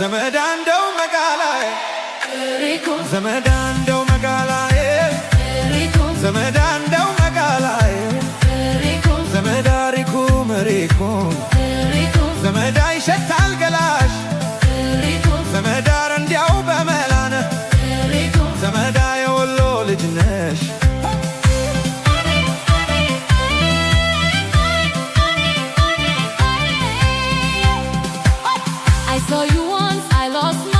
ዘመድ አንደው መጋላዬ ዘመድ አንደው መጋላዬ ዘመድ አንደው መጋላዬ ዘመድ አሪኩ መሪኩ ዘመድ ይሸታል ገላሽ ዘመዳር እንዲያው በመላነ ዘመዳ የወሎ ልጅ ነሽ I saw you once, I lost